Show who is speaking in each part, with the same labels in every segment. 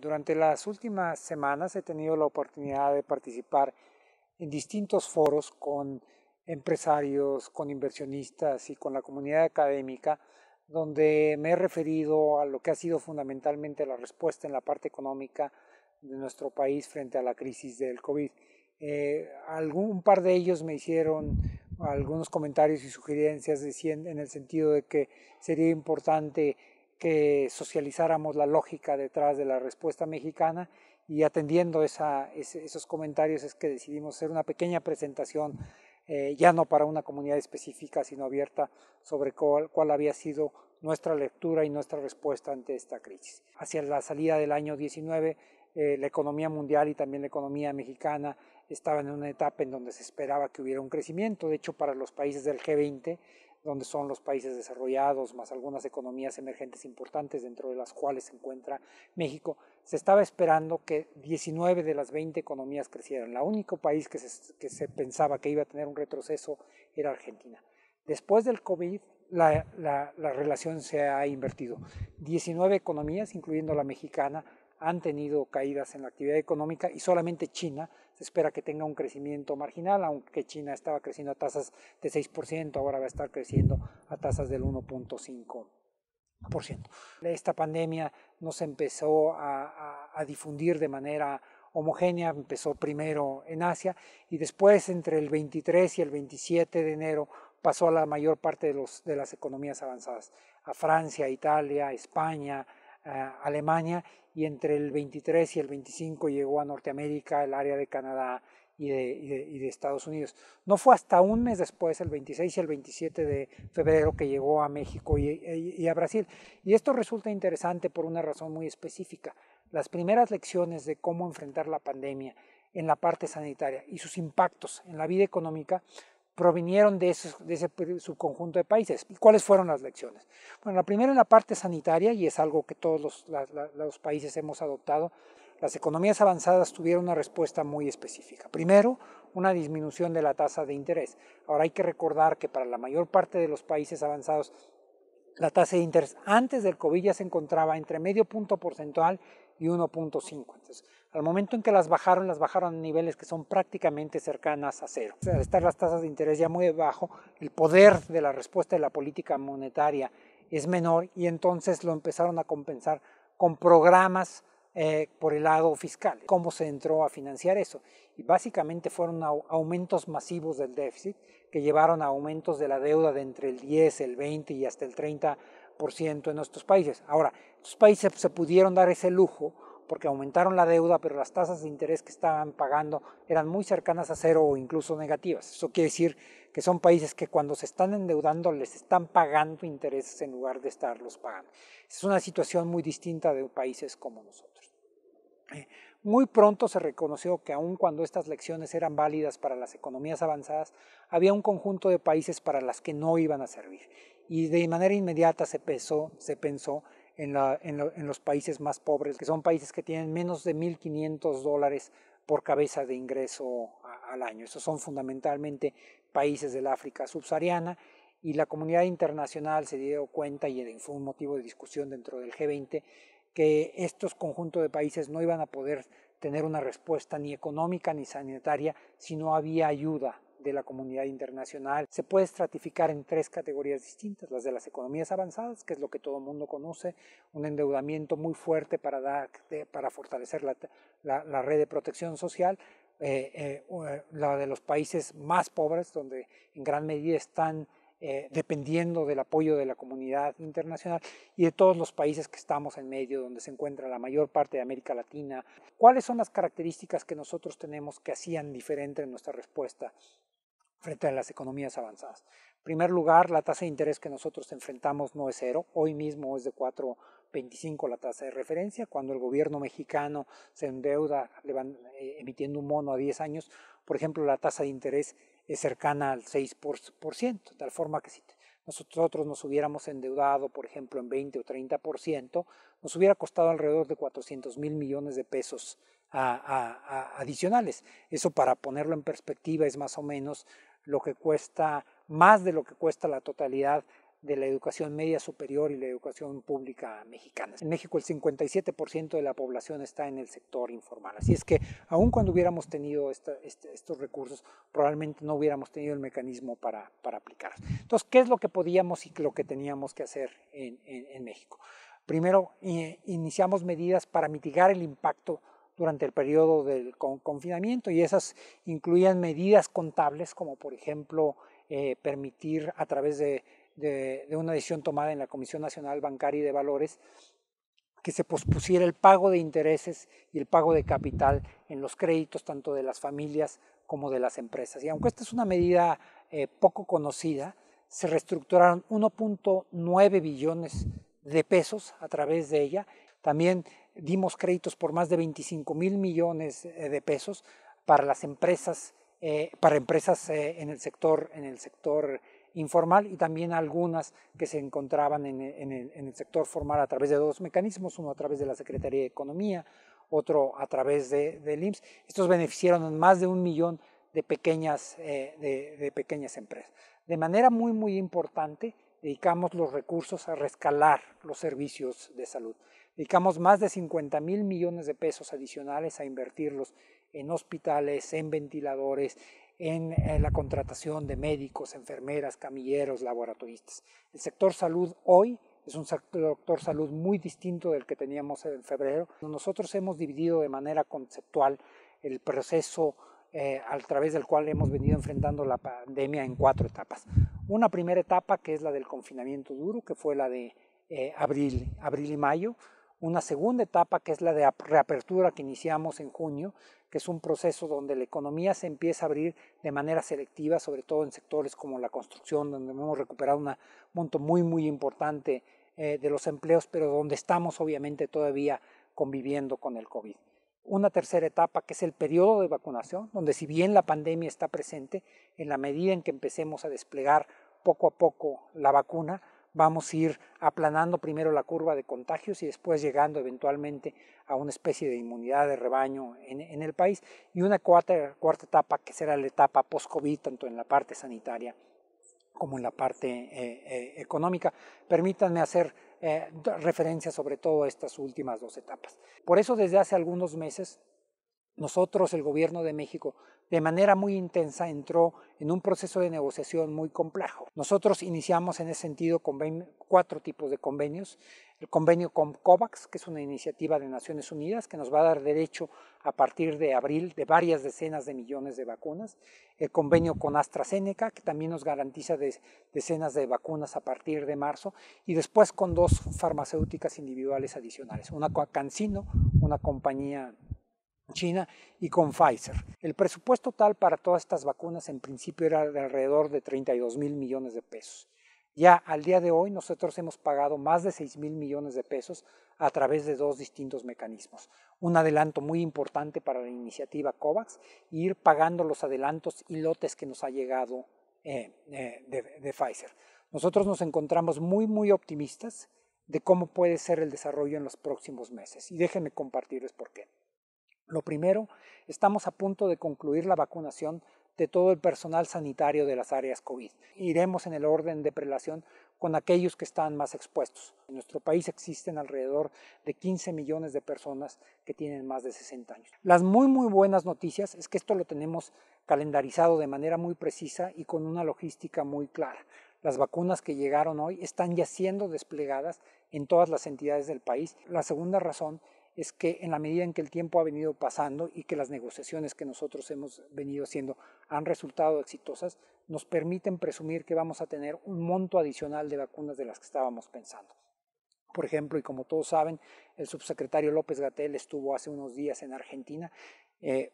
Speaker 1: Durante las últimas semanas he tenido la oportunidad de participar en distintos foros con empresarios, con inversionistas y con la comunidad académica, donde me he referido a lo que ha sido fundamentalmente la respuesta en la parte económica de nuestro país frente a la crisis del COVID. Un par de ellos me hicieron algunos comentarios y sugerencias en el sentido de que sería importante que socializáramos la lógica detrás de la respuesta mexicana, y atendiendo esos comentarios es que decidimos hacer una pequeña presentación, ya no para una comunidad específica, sino abierta, sobre cuál había sido nuestra lectura y nuestra respuesta ante esta crisis. Hacia la salida del año 19, la economía mundial y también la economía mexicana estaban en una etapa en donde se esperaba que hubiera un crecimiento. De hecho, para los países del G20, donde son los países desarrollados, más algunas economías emergentes importantes, dentro de las cuales se encuentra México, se estaba esperando que 19 de las 20 economías crecieran. El único país que se pensaba que iba a tener un retroceso era Argentina. Después del COVID, la relación se ha invertido. 19 economías, incluyendo la mexicana, han tenido caídas en la actividad económica, y solamente China se espera que tenga un crecimiento marginal, aunque China estaba creciendo a tasas de 6%, ahora va a estar creciendo a tasas del 1.5%. Esta pandemia no se empezó a difundir de manera homogénea, empezó primero en Asia y después, entre el 23 y el 27 de enero, pasó a la mayor parte de las economías avanzadas, a Francia, Italia, España, Alemania, y entre el 23 y el 25 llegó a Norteamérica, el área de Canadá y de Estados Unidos. No fue hasta un mes después, el 26 y el 27 de febrero, que llegó a México y a Brasil. Y esto resulta interesante por una razón muy específica. Las primeras lecciones de cómo enfrentar la pandemia en la parte sanitaria y sus impactos en la vida económica provinieron de ese subconjunto de países. ¿Y cuáles fueron las lecciones? Bueno, la primera en la parte sanitaria, y es algo que todos los países hemos adoptado. Las economías avanzadas tuvieron una respuesta muy específica. Primero, una disminución de la tasa de interés. Ahora hay que recordar que para la mayor parte de los países avanzados, la tasa de interés antes del COVID ya se encontraba entre medio punto porcentual y 1.5. Entonces, al momento en que las bajaron a niveles que son prácticamente cercanas a cero. O sea, al estar las tasas de interés ya muy bajo, el poder de la respuesta de la política monetaria es menor, y entonces lo empezaron a compensar con programas por el lado fiscal. ¿Cómo se entró a financiar eso? Y básicamente fueron aumentos masivos del déficit, que llevaron a aumentos de la deuda de entre el 10, el 20 y hasta el 30% en nuestros países. Ahora, estos países se pudieron dar ese lujo porque aumentaron la deuda, pero las tasas de interés que estaban pagando eran muy cercanas a cero o incluso negativas. Eso quiere decir que son países que, cuando se están endeudando, les están pagando intereses en lugar de estarlos pagando. Es una situación muy distinta de países como nosotros. Muy pronto se reconoció que, aun cuando estas lecciones eran válidas para las economías avanzadas, había un conjunto de países para las que no iban a servir, y de manera inmediata se pensó en los países más pobres, que son países que tienen menos de $1,500 por cabeza de ingreso al año. Esos son fundamentalmente países del África subsahariana, y la comunidad internacional se dio cuenta, y fue un motivo de discusión dentro del G20, que estos conjuntos de países no iban a poder tener una respuesta ni económica ni sanitaria si no había ayuda de la comunidad internacional. Se puede estratificar en 3 categorías distintas: las de las economías avanzadas, que es lo que todo el mundo conoce, un endeudamiento muy fuerte para fortalecer la red de protección social; la de los países más pobres, donde en gran medida están dependiendo del apoyo de la comunidad internacional, y de todos los países que estamos en medio, donde se encuentra la mayor parte de América Latina. ¿Cuáles son las características que nosotros tenemos que hacían diferente nuestra respuesta frente a las economías avanzadas? En primer lugar, la tasa de interés que nosotros enfrentamos no es cero. Hoy mismo es de 4.25 la tasa de referencia. Cuando el gobierno mexicano se endeuda emitiendo un bono a 10 años, por ejemplo, la tasa de interés es cercana al 6%, de tal forma que si nosotros nos hubiéramos endeudado, por ejemplo, en 20 o 30%, nos hubiera costado alrededor de 400,000 millones de pesos adicionales. Eso, para ponerlo en perspectiva, es más o menos lo que cuesta, más de lo que cuesta la totalidad de la educación media superior y la educación pública mexicana. En México el 57% de la población está en el sector informal, así es que aun cuando hubiéramos tenido estos recursos, probablemente no hubiéramos tenido el mecanismo para aplicarlos. Entonces, ¿qué es lo que podíamos y lo que teníamos que hacer en México? Primero, iniciamos medidas para mitigar el impacto durante el periodo del confinamiento, y esas incluían medidas contables, como por ejemplo permitir a través de una decisión tomada en la Comisión Nacional Bancaria y de Valores que se pospusiera el pago de intereses y el pago de capital en los créditos tanto de las familias como de las empresas. Y aunque esta es una medida poco conocida, se reestructuraron 1.9 billones de pesos a través de ella. También dimos créditos por más de 25,000 millones de pesos para las empresas, en el sector informal, y también algunas que se encontraban en el sector formal a través de dos mecanismos, uno a través de la Secretaría de Economía, otro a través del IMSS. Estos beneficiaron a más de 1 millón de pequeñas empresas. De manera muy importante, dedicamos los recursos a rescalar los servicios de salud. Dedicamos más de 50,000 millones de pesos adicionales a invertirlos en hospitales, en ventiladores, en la contratación de médicos, enfermeras, camilleros, laboratoristas. El sector salud hoy es un sector salud muy distinto del que teníamos en febrero. Nosotros hemos dividido de manera conceptual el proceso a través del cual hemos venido enfrentando la pandemia en 4 etapas. Una primera etapa, que es la del confinamiento duro, que fue la de abril y mayo. Una segunda etapa, que es la de reapertura, que iniciamos en junio, que es un proceso donde la economía se empieza a abrir de manera selectiva, sobre todo en sectores como la construcción, donde hemos recuperado un monto muy importante de los empleos, pero donde estamos obviamente todavía conviviendo con el COVID. Una tercera etapa, que es el periodo de vacunación, donde si bien la pandemia está presente, en la medida en que empecemos a desplegar poco a poco la vacuna, vamos a ir aplanando primero la curva de contagios y después llegando eventualmente a una especie de inmunidad de rebaño en el país. Y una cuarta etapa, que será la etapa post-COVID, tanto en la parte sanitaria como en la parte económica. Permítanme hacer referencia sobre todo a estas últimas 2 etapas. Por eso, desde hace algunos meses, nosotros, el gobierno de México, de manera muy intensa entró en un proceso de negociación muy complejo. Nosotros iniciamos en ese sentido 4 tipos de convenios. El convenio con COVAX, que es una iniciativa de Naciones Unidas que nos va a dar derecho a partir de abril de varias decenas de millones de vacunas. El convenio con AstraZeneca, que también nos garantiza decenas de vacunas a partir de marzo. Y después con 2 farmacéuticas individuales adicionales, una con CanSino, una compañía China, y con Pfizer. El presupuesto total para todas estas vacunas en principio era de alrededor de 32,000 millones de pesos. Ya al día de hoy nosotros hemos pagado más de 6,000 millones de pesos a través de 2 distintos mecanismos. Un adelanto muy importante para la iniciativa COVAX, e ir pagando los adelantos y lotes que nos ha llegado de Pfizer. Nosotros nos encontramos muy optimistas de cómo puede ser el desarrollo en los próximos meses, y déjenme compartirles por qué. Lo primero, estamos a punto de concluir la vacunación de todo el personal sanitario de las áreas COVID. Iremos en el orden de prelación con aquellos que están más expuestos. En nuestro país existen alrededor de 15 millones de personas que tienen más de 60 años. Las muy buenas noticias es que esto lo tenemos calendarizado de manera muy precisa y con una logística muy clara. Las vacunas que llegaron hoy están ya siendo desplegadas en todas las entidades del país. La segunda razón es que en la medida en que el tiempo ha venido pasando y que las negociaciones que nosotros hemos venido haciendo han resultado exitosas, nos permiten presumir que vamos a tener un monto adicional de vacunas de las que estábamos pensando. Por ejemplo, y como todos saben, el subsecretario López-Gatell estuvo hace unos días en Argentina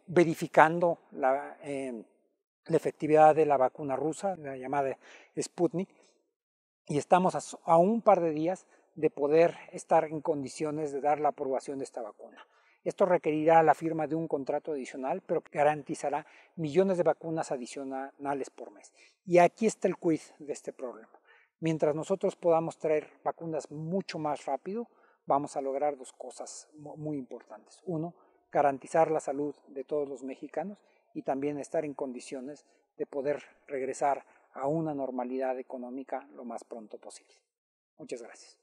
Speaker 1: verificando la efectividad de la vacuna rusa, la llamada Sputnik, y estamos a un par de días de poder estar en condiciones de dar la aprobación de esta vacuna. Esto requerirá la firma de un contrato adicional, pero que garantizará millones de vacunas adicionales por mes. Y aquí está el quiz de este problema. Mientras nosotros podamos traer vacunas mucho más rápido, vamos a lograr 2 cosas muy importantes. 1, garantizar la salud de todos los mexicanos, y también estar en condiciones de poder regresar a una normalidad económica lo más pronto posible. Muchas gracias.